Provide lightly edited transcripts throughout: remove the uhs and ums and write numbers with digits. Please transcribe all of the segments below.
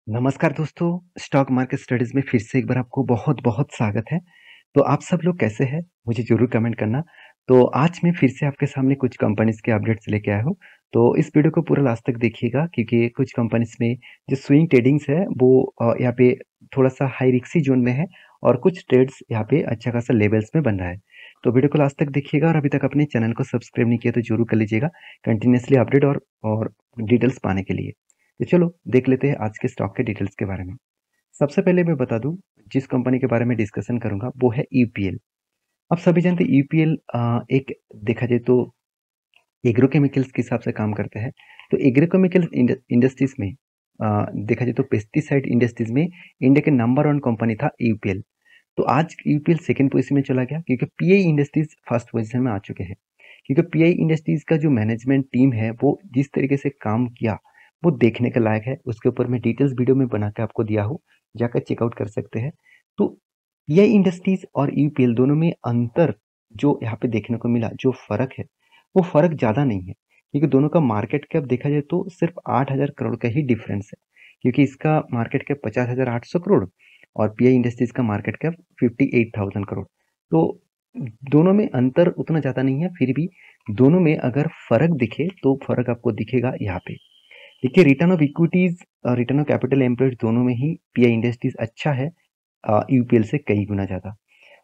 नमस्कार दोस्तों, stock market studies में फिर से एक बार आपको बहुत-बहुत स्वागत है। तो आप सब लोग कैसे हैं? मुझे ज़रूर कमेंट करना। तो आज मैं फिर से आपके सामने कुछ कंपनीज़ के अपडेट्स लेके आया हूँ। तो इस वीडियो को पूरा लास्ट तक देखिएगा क्योंकि कुछ कंपनीज़ में जो स्विंग ट्रेडिंग्स है वो यहाँ पे थोड़ा-सा हाई रिस्की ज़ोन में है और कुछ ट्रेड्स यहाँ पे अच्छा खासा लेवल्स में बन रहा है। तो वीडियो को लास्ट तक देखिएगा और अभी तक अपने चैनल को सब्सक्राइब नहीं किया तो ज़रूर कर लीजिएगा कंटिन्यूअसली अपडेट और डिटेल्स पाने के लिए। तो चलो देख लेते हैं आज के स्टॉक के डिटेल्स के बारे में। सबसे पहले मैं बता दूं जिस कंपनी के बारे में डिस्कशन करूंगा वो है यूपीएल। आप सभी जानते हैं यूपीएल एक देखा जाए तो एग्रोकेमिकल्स के हिसाब से काम करते हैं। तो एग्रोकेमिकल इंडस्ट्रीज में देखा जाए तो पेस्टिसाइड इंडस्ट्रीज में इंडिया के नंबर 1 कंपनी था यूपीएल। तो आज यूपीएल सेकंड पोजीशन में चला गया क्योंकि पीआई इंडस्ट्रीज फर्स्ट पोजीशन में आ चुके हैं। क्योंकि पीआई इंडस्ट्रीज का जो मैनेजमेंट टीम है वो जिस तरीके से काम किया वो देखने के लायक है। उसके ऊपर मैं डिटेल्स वीडियो में बना के आपको दिया हूँ, जाकर चेकआउट कर सकते हैं। तो पीआई इंडस्ट्रीज और यूपीएल दोनों में अंतर जो यहाँ पे देखने को मिला, जो फर्क है वो फर्क ज़्यादा नहीं है क्योंकि दोनों का मार्केट कैप देखा जाए तो सिर्फ 8,000 करोड़ का ही डिफरेंस है। क्योंकि इसका मार्केट कैप 50,800 करोड़ और पीआई इंडस्ट्रीज का मार्केट कैप 58,000 करोड़। तो दोनों में अंतर उतना ज़्यादा नहीं है, फिर भी दोनों में अगर फर्क दिखे तो फर्क आपको दिखेगा यहाँ पे। देखिए रिटर्न ऑफ इक्विटीज और रिटर्न ऑफ कैपिटल एम्प्लॉयड दोनों में ही पीआई इंडस्ट्रीज अच्छा है यूपीएल से कई गुना ज़्यादा।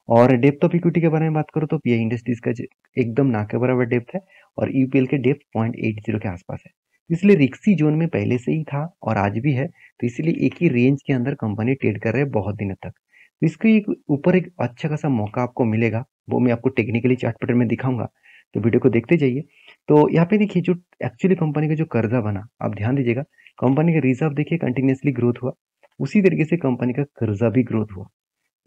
और डेप्थ ऑफ इक्विटी के बारे में बात करूँ तो पीआई इंडस्ट्रीज का एकदम ना के बराबर डेप्थ है और यूपीएल के डेप्थ 0.80 के आसपास है। इसलिए रिक्सी जोन में पहले से ही था और आज भी है, तो इसलिए एक ही रेंज के अंदर कंपनी ट्रेड कर रहे हैं बहुत दिनों तक। तो इसके ऊपर एक अच्छा खासा मौका आपको मिलेगा, वो मैं आपको टेक्निकली चार्ट पैटर्न में दिखाऊंगा। तो वीडियो को देखते जाइए। तो यहाँ पे देखिए जो एक्चुअली कंपनी का जो कर्जा बना, आप ध्यान दीजिएगा, कंपनी का रिजर्व देखिए कंटिन्यूसली ग्रोथ हुआ, उसी तरीके से कंपनी का कर्जा भी ग्रोथ हुआ।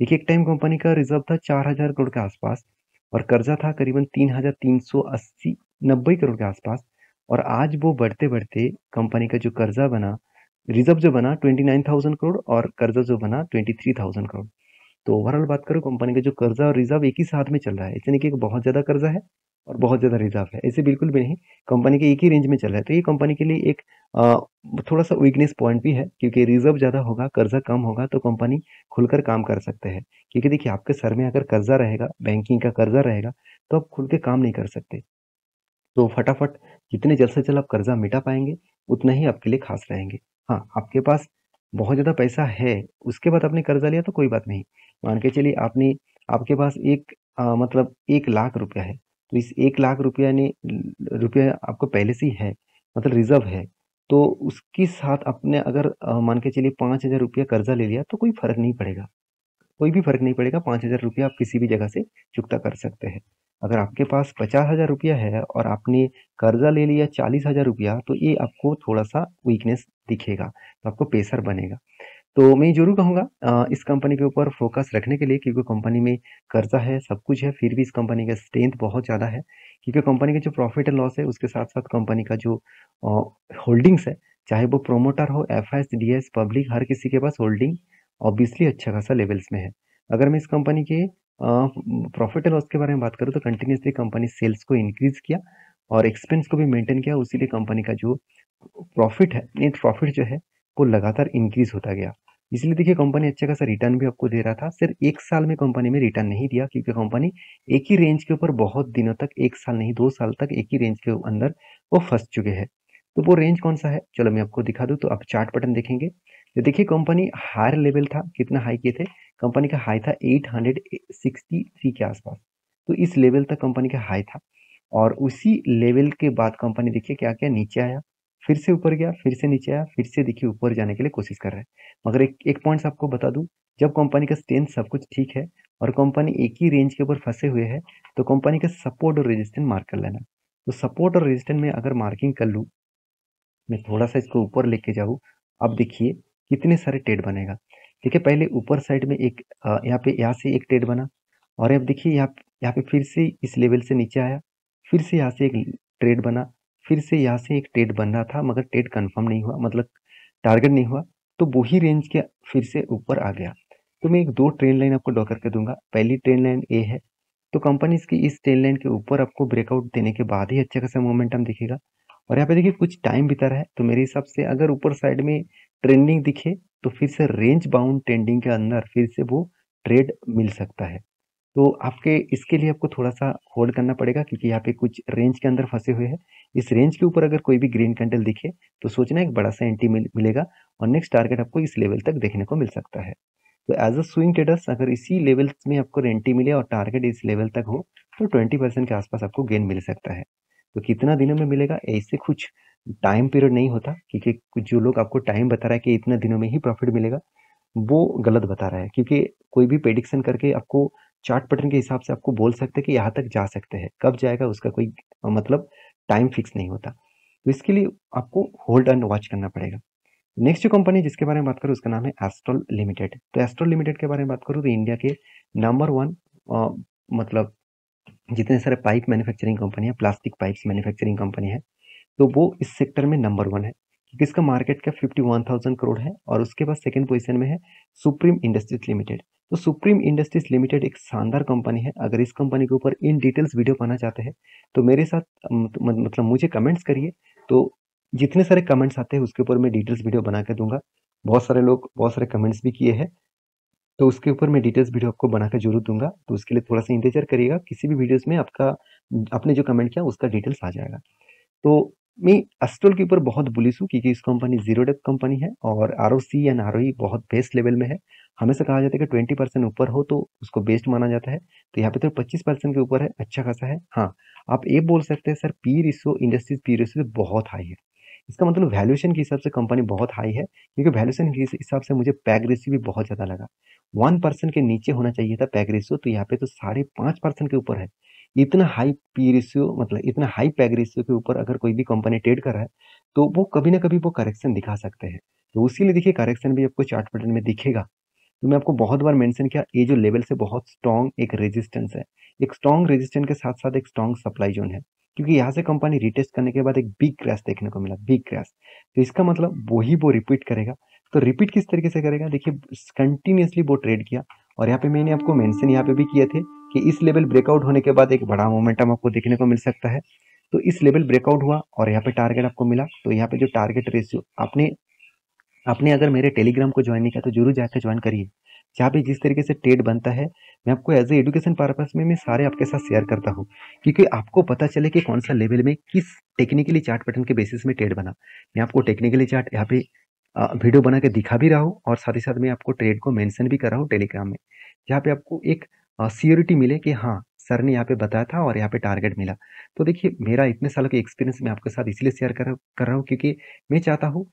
देखिए एक टाइम कंपनी का रिजर्व था 4,000 करोड़ के आसपास और कर्जा था करीबन 3,380 90 करोड़ के आसपास। और आज वो बढ़ते बढ़ते कंपनी का जो कर्जा बना, रिजर्व जो बना 29,000 करोड़ और कर्जा जो बना 23,000 करोड़। तो ओवरऑल बात करो कंपनी का जो कर्जा और रिजर्व एक ही साथ में चल रहा है, ऐसे नहीं कि बहुत ज्यादा कर्जा है और बहुत ज्यादा रिजर्व है, ऐसे बिल्कुल भी नहीं। कंपनी के एक ही रेंज में चल रहा है, तो ये कंपनी के लिए एक अ, थोड़ा सा वीकनेस पॉइंट भी है क्योंकि रिजर्व ज्यादा होगा कर्जा कम होगा तो कंपनी खुलकर काम कर सकते हैं। क्योंकि देखिए आपके सर में अगर कर्जा रहेगा, बैंकिंग का कर्जा रहेगा, तो आप खुल के काम नहीं कर सकते। तो फटाफट जितने जल्द से जल्द आप कर्जा मिटा पाएंगे उतना ही आपके लिए खास रहेंगे। हाँ, आपके पास बहुत ज़्यादा पैसा है, उसके बाद आपने कर्जा लिया तो कोई बात नहीं। मान के चलिए आपने आपके पास एक मतलब 1 लाख रुपया है, तो इस 1 लाख रुपया ने रुपया आपको पहले से ही है, मतलब रिजर्व है। तो उसके साथ आपने अगर मान के चलिए 5,000 रुपया कर्जा ले लिया तो कोई फर्क नहीं पड़ेगा। कोई भी फ़र्क नहीं पड़ेगा, 5,000 रुपया आप किसी भी जगह से चुकता कर सकते हैं। अगर आपके पास 50,000 रुपया है और आपने कर्ज़ा ले लिया 40,000 रुपया, तो ये आपको थोड़ा-सा वीकनेस दिखेगा, तो आपको प्रेशर बनेगा। तो मैं ज़रूर कहूँगा इस कंपनी के ऊपर फ़ोकस रखने के लिए क्योंकि कंपनी में कर्ज़ा है, सब कुछ है, फिर भी इस कंपनी का स्ट्रेंथ बहुत ज़्यादा है। क्योंकि कंपनी का जो प्रॉफ़िट एंड लॉस है, उसके साथ-साथ कंपनी का जो अ, होल्डिंग्स है, चाहे वो प्रोमोटर हो, एफएस, डीएस, पब्लिक, हर किसी के पास होल्डिंग ऑब्वियसली अच्छा खासा लेवल्स में है। अगर मैं इस कंपनी के प्रॉफ़िट एंड लॉस के बारे में बात करूँ तो कंटिन्यूअसली कंपनी सेल्स को इंक्रीज़ किया और एक्सपेंस को भी मेंटेन किया, उसीलिए कंपनी का जो प्रॉफ़िट है, नेट प्रॉफ़िट जो है, वो लगातार इंक्रीज़ होता गया। इसलिए देखिए कंपनी अच्छा खासा रिटर्न भी आपको दे रहा था। सिर्फ 1 साल में कंपनी में रिटर्न नहीं दिया क्योंकि कंपनी एक ही रेंज के ऊपर बहुत दिनों तक, 1 साल नहीं 2 साल तक एक ही रेंज के अंदर वो फँस चुके हैं। तो वो रेंज कौन-सा है? चलो मैं आपको दिखा दूँ। तो आप चार्ट पैटर्न देखेंगे, तो देखिए कंपनी हायर लेवल था, कितना हाई किए थे? कंपनी का हाई था 863 के आसपास। तो इस लेवल तक कंपनी का हाई था और उसी लेवल के बाद कंपनी देखिए क्या-क्या नीचे आया, फिर से ऊपर गया, फिर से नीचे आया, फिर से देखिए ऊपर जाने के लिए कोशिश कर रहा है। मगर एक एक पॉइंट्स आपको बता दूँ, जब कंपनी का स्ट्रेंथ सब कुछ ठीक है और कंपनी एक ही रेंज के ऊपर फँसे हुए हैं, तो कंपनी का सपोर्ट और रेजिस्टेंस मार्क कर लेना। तो सपोर्ट और रेजिस्टेंस में अगर मार्किंग कर लूँ, मैं थोड़ा-सा इसको ऊपर लेके जाऊँ, अब देखिए कितने सारे ट्रेड बनेगा। देखिए पहले ऊपर साइड में एक यहाँ से एक ट्रेड बना और अब देखिए यहाँ पे फिर से इस लेवल से नीचे आया, फिर से यहाँ से एक ट्रेड बना, फिर से यहाँ से एक ट्रेड बन रहा था मगर ट्रेड कन्फर्म नहीं हुआ, मतलब टारगेट नहीं हुआ, तो वही रेंज के फिर से ऊपर आ गया। तो मैं एक 2 ट्रेंड लाइन आपको ड्रॉ करके दूँगा। पहली ट्रेंड लाइन ए है, तो कंपनीज़ की इस ट्रेंड लाइन के ऊपर आपको ब्रेकआउट देने के बाद ही अच्छा खासा मोमेंटम दिखेगा। और यहाँ पे देखिए कुछ टाइम बीता रहा है, तो मेरे हिसाब से अगर ऊपर साइड में ट्रेंडिंग दिखे तो फिर से रेंज बाउंड ट्रेंडिंग के अंदर फिर से वो ट्रेड मिल सकता है। तो आपके इसके लिए आपको थोड़ा-सा होल्ड करना पड़ेगा, क्योंकि यहाँ पे कुछ रेंज के अंदर फँसे हुए हैं। इस रेंज के ऊपर अगर कोई भी ग्रीन कैंडल दिखे, तो सोचना एक बड़ा-सा एंट्री मिलेगा और नेक्स्ट टारगेट आपको इस लेवल तक देखने को मिल सकता है। तो एज़ अ स्विंग ट्रेडर्स अगर इसी लेवल्स में आपको एंट्री मिले और टारगेट इस लेवल तक हो, तो 20% के आसपास आपको गेन मिल सकता है। तो कितना दिनों में मिलेगा, ऐसे कुछ टाइम पीरियड नहीं होता, क्योंकि कुछ जो लोग आपको टाइम बता रहा है कि इतने दिनों में ही प्रॉफिट मिलेगा, वो गलत बता रहा है। क्योंकि कोई भी प्रेडिक्शन करके आपको चार्ट पैटर्न के हिसाब से आपको बोल सकते हैं कि यहाँ तक जा सकते हैं, कब जाएगा उसका कोई मतलब टाइम फिक्स नहीं होता। तो इसके लिए आपको होल्ड एंड वॉच करना पड़ेगा। नेक्स्ट जो कंपनी जिसके बारे में बात करूँ उसका नाम है एस्ट्रल लिमिटेड। तो एस्ट्रल लिमिटेड के बारे में बात करूँ तो इंडिया के नंबर वन मतलब जितने सारे पाइप मैन्युफैक्चरिंग कंपनी है, प्लास्टिक पाइप्स मैन्युफैक्चरिंग कंपनी है, तो वो इस सेक्टर में नंबर वन है, क्योंकि इसका मार्केट कैप 51,000 करोड़ है। और उसके बाद सेकंड पोजीशन में है सुप्रीम इंडस्ट्रीज लिमिटेड। तो सुप्रीम इंडस्ट्रीज लिमिटेड एक शानदार कंपनी है। अगर इस कंपनी के ऊपर इन डिटेल्स वीडियो पाना चाहते हैं तो मेरे साथ मतलब मुझे कमेंट्स करिए। तो जितने सारे कमेंट्स आते हैं उसके ऊपर मैं डिटेल्स वीडियो बना के दूंगा। बहुत सारे लोग बहुत सारे कमेंट्स भी किए हैं, तो उसके ऊपर मैं डिटेल्स वीडियो आपको बनाकर जरूर दूंगा। तो उसके लिए थोड़ा सा इंतजार करिएगा, किसी भी वीडियोस में आपका आपने जो कमेंट किया उसका डिटेल्स आ जाएगा। तो मैं एस्ट्रल के ऊपर बहुत बुलिश हूँ, क्योंकि इस कंपनी जीरो डेट कंपनी है और आरओसी एंड आरओई बहुत बेस्ट लेवल में है। हमेशा कहा जाता है कि 20% ऊपर हो तो उसको बेस्ट माना जाता है। तो यहाँ पे तो 25% के ऊपर है, अच्छा खासा है। हाँ, आप ये बोल सकते हैं sir P ratio industries P ratio बहुत हाई है। इसका मतलब वैल्यूएशन के हिसाब से कंपनी बहुत हाई है, क्योंकि वैल्यूएशन के हिसाब से मुझे पैग रेशियो भी बहुत ज़्यादा लगा। 1% के नीचे होना चाहिए था पैग रेशियो, तो यहाँ पे तो 5.5% के ऊपर है। इतना हाई पी रेशियो मतलब इतना हाई पैग रेशियो के ऊपर अगर कोई भी कंपनी ट्रेड कर रहा है, तो वो कभी ना कभी वो करेक्शन दिखा सकते हैं। तो इसीलिए देखिए करेक्शन भी आपको चार्ट पैटर्न में दिखेगा। तो मैं आपको बहुत बार मेंशन किया, ये जो लेवल से बहुत स्ट्रॉन्ग एक रेजिस्टेंस है। एक स्ट्रॉन्ग रेजिस्टेंस के साथ साथ एक स्ट्रॉन्ग सप्लाई जोन है, क्योंकि यहाँ से कंपनी रिटेस्ट करने के बाद एक बिग क्रैश देखने को मिला, बिग क्रैश। तो इसका मतलब वही वो रिपीट करेगा। तो रिपीट किस तरीके से करेगा, देखिए कंटिन्यूसली वो ट्रेड किया। और यहाँ पे मैंने आपको मेंशन यहाँ पे भी किए थे कि इस लेवल ब्रेकआउट होने के बाद एक बड़ा मोमेंटम आपको देखने को मिल सकता है। तो इस लेवल ब्रेकआउट हुआ और यहाँ पे टारगेट आपको मिला। तो यहाँ पे जो टारगेट रेशियो आपने आपने अगर मेरे टेलीग्राम को ज्वाइन नहीं किया तो जरूर जाकर ज्वाइन करिए, जहाँ पे जिस तरीके से ट्रेड बनता है मैं आपको एज ए एजुकेशन पर्पस में मैं सारे आपके साथ शेयर करता हूँ, क्योंकि आपको पता चले कि कौन सा लेवल में किस टेक्निकली चार्ट पैटर्न के बेसिस में ट्रेड बना। मैं आपको टेक्निकली चार्ट यहाँ पे वीडियो बना के दिखा भी रहा हूँ और साथ ही साथ मैं आपको ट्रेड को मेंशन भी कर रहा हूँ टेलीग्राम में, जहाँ पे आपको एक सियोरिटी मिले कि हाँ सर ने यहाँ पे बताया था और यहाँ पे टारगेट मिला। तो देखिए मेरा इतने सालों के एक्सपीरियंस मैं आपके साथ इसलिए शेयर कर रहा हूँ क्योंकि मैं चाहता हूँ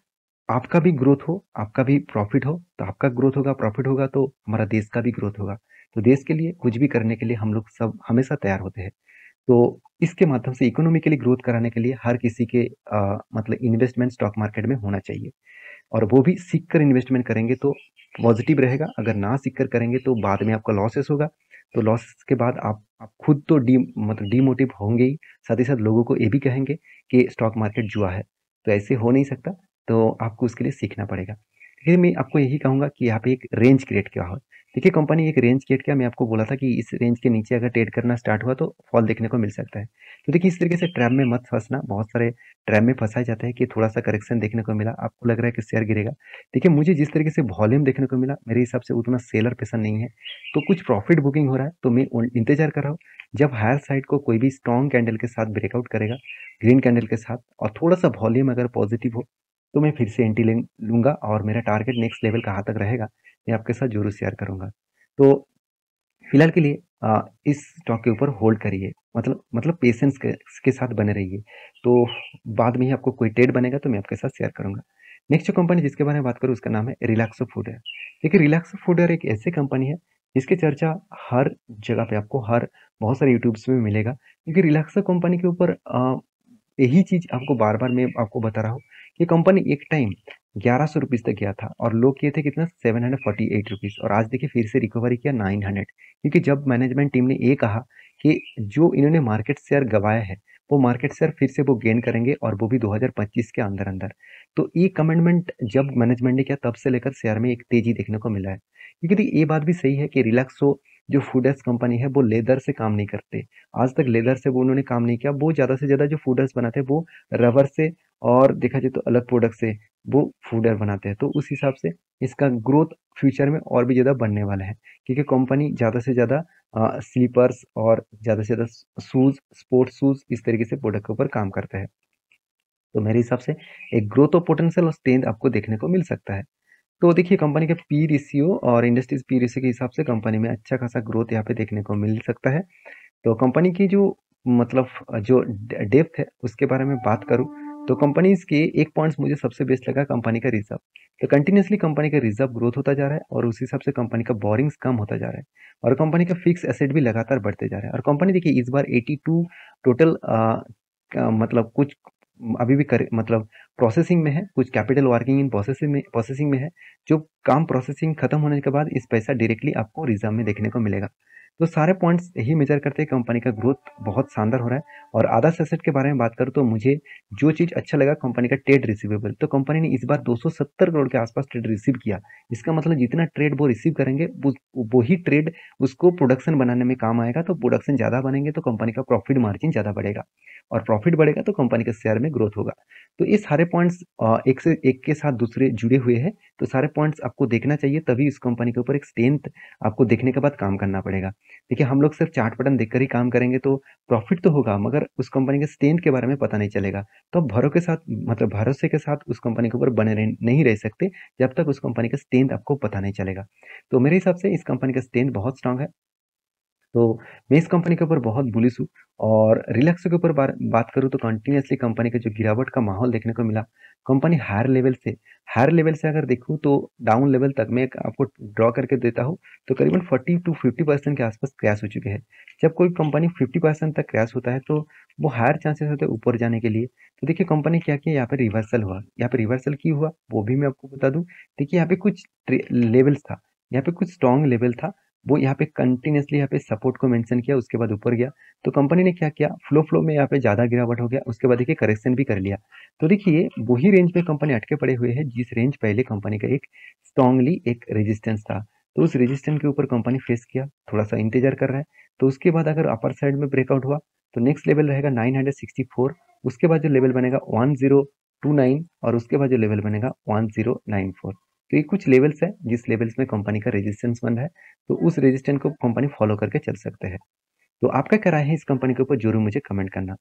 आपका भी ग्रोथ हो, आपका भी प्रॉफिट हो। तो आपका ग्रोथ होगा, प्रॉफिट होगा तो हमारा देश का भी ग्रोथ होगा। तो देश के लिए कुछ भी करने के लिए हम लोग सब हमेशा तैयार होते हैं। तो इसके माध्यम से इकोनॉमिकली ग्रोथ कराने के लिए हर किसी के मतलब इन्वेस्टमेंट स्टॉक मार्केट में होना चाहिए। और वो भी सीख कर इन्वेस्टमेंट करेंगे तो पॉजिटिव रहेगा। अगर ना सीख कर करेंगे तो बाद में आपका लॉसेस होगा। तो लॉस के बाद आप खुद तो मतलब डीमोटिव होंगे ही, साथ ही साथ लोगों को ये भी कहेंगे कि स्टॉक मार्केट जुआ है। तो ऐसे हो नहीं सकता। तो आपको उसके लिए सीखना पड़ेगा। फिर मैं आपको यही कहूँगा कि यहाँ पे एक रेंज क्रिएट किया हो। देखिए कंपनी एक रेंज क्रिएट किया, मैं आपको बोला था कि इस रेंज के नीचे अगर ट्रेड करना स्टार्ट हुआ तो फॉल देखने को मिल सकता है। तो देखिए इस तरीके से ट्रैप में मत फंसना। बहुत सारे ट्रैप में फंसाया जाता है कि थोड़ा सा करेक्शन देखने को मिला, आपको लग रहा है कि शेयर गिरेगा। देखिए मुझे जिस तरीके से वॉल्यूम देखने को मिला मेरे हिसाब से उतना सेलर पसंद नहीं है, तो कुछ प्रॉफिट बुकिंग हो रहा है। तो मैं इंतजार कर रहा हूँ जब हायर साइड को कोई भी स्ट्रॉन्ग कैंडल के साथ ब्रेकआउट करेगा, ग्रीन कैंडल के साथ, और थोड़ा सा वॉल्यूम अगर पॉजिटिव हो तो मैं फिर से एंट्री लूंगा और मेरा टारगेट नेक्स्ट लेवल कहाँ तक रहेगा मैं आपके साथ जरूर शेयर करूंगा। तो फिलहाल के लिए इस स्टॉक के ऊपर होल्ड करिए, मतलब पेशेंस के साथ बने रहिए। तो बाद में ही आपको कोई ट्रेड बनेगा तो मैं आपके साथ शेयर करूंगा। नेक्स्ट जो कंपनी जिसके बारे में बात करूँ उसका नाम है रिलैक्सो फूडवेयर। देखिए रिलैक्सो फूडवेयर एक ऐसी कंपनी है जिसकी चर्चा हर जगह पे आपको हर बहुत सारे यूट्यूब्स में मिलेगा, क्योंकि रिलैक्सो कंपनी के ऊपर यही चीज आपको बार बार मैं आपको बता रहा हूँ कि कंपनी एक टाइम 1100 रुपीज तक गया था और लोग किए थे कितना 748 रुपीज, और आज देखिए फिर से रिकवरी किया 900, क्योंकि जब मैनेजमेंट टीम ने ये कहा कि जो इन्होंने मार्केट शेयर गवाया है वो मार्केट शेयर फिर से वो गेन करेंगे और वो भी 2025 के अंदर अंदर। तो ये कमिटमेंट जब मैनेजमेंट ने किया तब से लेकर शेयर में एक तेजी देखने को मिला है, क्योंकि ये बात भी सही है कि रिलैक्सो जो फूडस कंपनी है वो लेदर से काम नहीं करते। आज तक लेदर से वो उन्होंने काम नहीं किया। वो ज़्यादा से ज़्यादा जो फूडस बनाते हैं वो रबर से और देखा जाए तो अलग प्रोडक्ट से वो फूडर बनाते हैं। तो उस हिसाब से इसका ग्रोथ फ्यूचर में और भी ज़्यादा बढ़ने वाला है, क्योंकि कंपनी ज़्यादा से ज़्यादा स्लीपर्स और ज़्यादा से ज़्यादा शूज़, स्पोर्ट्स शूज़ इस तरीके से प्रोडक्ट के ऊपर काम करता है। तो मेरे हिसाब से एक ग्रोथ ऑफ पोटेंशियल और स्ट्रेंथ आपको देखने को मिल सकता है। तो देखिए कंपनी के पी रेशियो और इंडस्ट्रीज पी रेशियो के हिसाब से कंपनी में अच्छा खासा ग्रोथ यहाँ पे देखने को मिल सकता है। तो कंपनी की जो मतलब जो डेप्थ है उसके बारे में बात करूँ तो कंपनीज के एक पॉइंट्स मुझे सबसे बेस्ट लगा कंपनी का रिजर्व। तो कंटिन्यूसली कंपनी का रिजर्व ग्रोथ होता जा रहा है और उस हिसाब से कंपनी का बोरिंग्स कम होता जा रहा है और कंपनी का फिक्स एसेट भी लगातार बढ़ते जा रहा है। और कंपनी देखिए इस बार 82 टोटल मतलब कुछ अभी भी कर मतलब प्रोसेसिंग में है, कुछ कैपिटल वर्किंग इन प्रोसेसिंग में है। जो काम प्रोसेसिंग खत्म होने के बाद इस पैसा डायरेक्टली आपको रिजर्व में देखने को मिलेगा। तो सारे पॉइंट्स यही मेजर करते हैं कंपनी का ग्रोथ बहुत शानदार हो रहा है। और अदर्स एसेट के बारे में बात करूँ तो मुझे जो चीज़ अच्छा लगा कंपनी का ट्रेड रिसीवेबल। तो कंपनी ने इस बार 270 करोड़ के आसपास ट्रेड रिसीव किया। इसका मतलब जितना ट्रेड वो रिसीव करेंगे वो ही ट्रेड उसको प्रोडक्शन बनाने में काम आएगा। तो प्रोडक्शन ज़्यादा बनेंगे तो कंपनी का प्रॉफिट मार्जिन ज़्यादा बढ़ेगा और प्रॉफिट बढ़ेगा तो कंपनी के शेयर में ग्रोथ होगा। तो ये सारे पॉइंट्स एक से एक के साथ दूसरे जुड़े हुए हैं। तो सारे पॉइंट्स आपको देखना चाहिए, तभी इस कंपनी के ऊपर एक स्ट्रेंथ आपको देखने के बाद काम करना पड़ेगा। देखिए हम लोग सिर्फ चार्ट पैटर्न देखकर ही काम करेंगे तो प्रॉफिट तो होगा मगर उस कंपनी के स्ट्रेंथ के बारे में पता नहीं चलेगा। तो आप भरोसे के साथ उस कंपनी के ऊपर नहीं रह सकते जब तक उस कंपनी का स्ट्रेंथ आपको पता नहीं चलेगा। तो मेरे हिसाब से इस कंपनी का स्ट्रेंथ बहुत स्ट्रांग है। तो मैं इस कंपनी के ऊपर बहुत बुलिश हूँ। और रिलैक्सो के ऊपर बात करूँ तो कंटिन्यूसली कंपनी का जो गिरावट का माहौल देखने को मिला। कंपनी हायर लेवल से अगर देखूँ तो डाउन लेवल तक मैं आपको ड्रॉ करके देता हूँ तो करीबन 40 to 50% के आसपास क्रैश हो चुके हैं। जब कोई कंपनी 50% तक क्रैश होता है तो वो हायर चांसेस होते हैं ऊपर जाने के लिए। तो देखिए कंपनी क्या किया, यहाँ पे रिवर्सल हुआ। यहाँ पे रिवर्सल क्यों हुआ वो भी मैं आपको बता दूं। देखिए यहाँ पे कुछ लेवल्स था, यहाँ पे कुछ स्ट्रॉन्ग लेवल था। वो यहाँ पे कंटिन्यूसली यहाँ पे सपोर्ट को मेंशन किया, उसके बाद ऊपर गया। तो कंपनी ने क्या किया, फ्लो में यहाँ पे ज़्यादा गिरावट हो गया, उसके बाद देखिए करेक्शन भी कर लिया। तो देखिए वही रेंज पे कंपनी अटके पड़े हुए है जिस रेंज पहले कंपनी का एक स्ट्रांगली एक रेजिस्टेंस था। तो उस रेजिस्टेंस के ऊपर कंपनी फेस किया, थोड़ा सा इंतजार कर रहा है। तो उसके बाद अगर अपर साइड में ब्रेकआउट हुआ तो नेक्स्ट लेवल रहेगा 964। उसके बाद जो लेवल बनेगा 1029 और उसके बाद जो लेवल बनेगा 1094। तो ये कुछ लेवल्स है जिस लेवल्स में कंपनी का रेजिस्टेंस बन रहा है। तो उस रेजिस्टेंस को कंपनी फॉलो करके चल सकते हैं। तो आपका क्या राय है इस कंपनी के ऊपर जरूर मुझे कमेंट करना।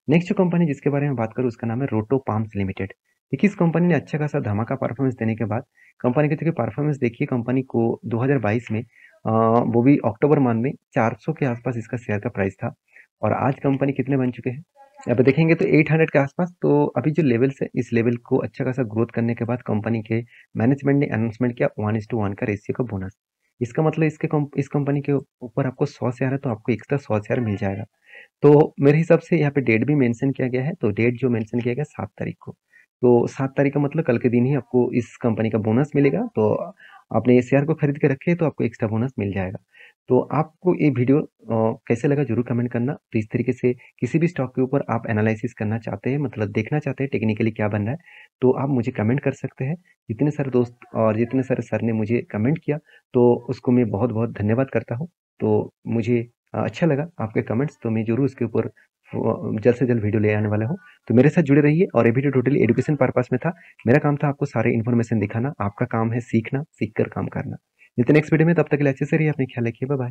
नेक्स्ट जो कंपनी जिसके बारे में बात करूँ उसका नाम है रोटो पाम्स लिमिटेड। देखिए इस कंपनी ने अच्छा खासा धमाका परफॉर्मेंस देने के बाद कंपनी की देखिए परफॉर्मेंस देखिए कंपनी को 2022 में वो भी अक्टूबर मंथ में 400 के आसपास इसका शेयर का प्राइस था। और आज कंपनी कितने बन चुके हैं यहाँ पे देखेंगे तो 800 के आसपास। तो अभी जो लेवल्स है इस लेवल को अच्छा खासा ग्रोथ करने के बाद कंपनी के मैनेजमेंट ने अनाउंसमेंट किया 1:1 का रेशियो का बोनस। इसका मतलब इस कंपनी के ऊपर आपको 100 शेयर है तो आपको एक्स्ट्रा 100 शेयर मिल जाएगा। तो मेरे हिसाब से यहाँ पे डेट भी मेंशन किया गया है। तो डेट जो मेंशन किया गया 7 तारीख को। तो 7 तारीख का मतलब कल के दिन ही आपको इस कंपनी का बोनस मिलेगा। तो आपने ये शेयर को खरीद के रखे तो आपको एक्स्ट्रा बोनस मिल जाएगा। तो आपको ये वीडियो कैसे लगा जरूर कमेंट करना। तो इस तरीके से किसी भी स्टॉक के ऊपर आप एनालिसिस करना चाहते हैं, मतलब देखना चाहते हैं टेक्निकली क्या बन रहा है, तो आप मुझे कमेंट कर सकते हैं। जितने सारे दोस्त और जितने सारे सर ने मुझे कमेंट किया तो उसको मैं बहुत बहुत धन्यवाद करता हूँ। तो मुझे अच्छा लगा आपके कमेंट्स। तो मैं ज़रूर उसके ऊपर जल्द से जल्द वीडियो ले आने वाला हूँ। तो मेरे साथ जुड़े रहिए। और ये वीडियो टोटली एजुकेशन पर्पस में था। मेरा काम था आपको सारे इन्फॉर्मेशन दिखाना, आपका काम है सीखना, सीख कर काम करना। मिलते हैं नेक्स्ट वीडियो में, तब तक के लिए अच्छे से रहिए, अपने ख्याल रखिए, बाय बाय।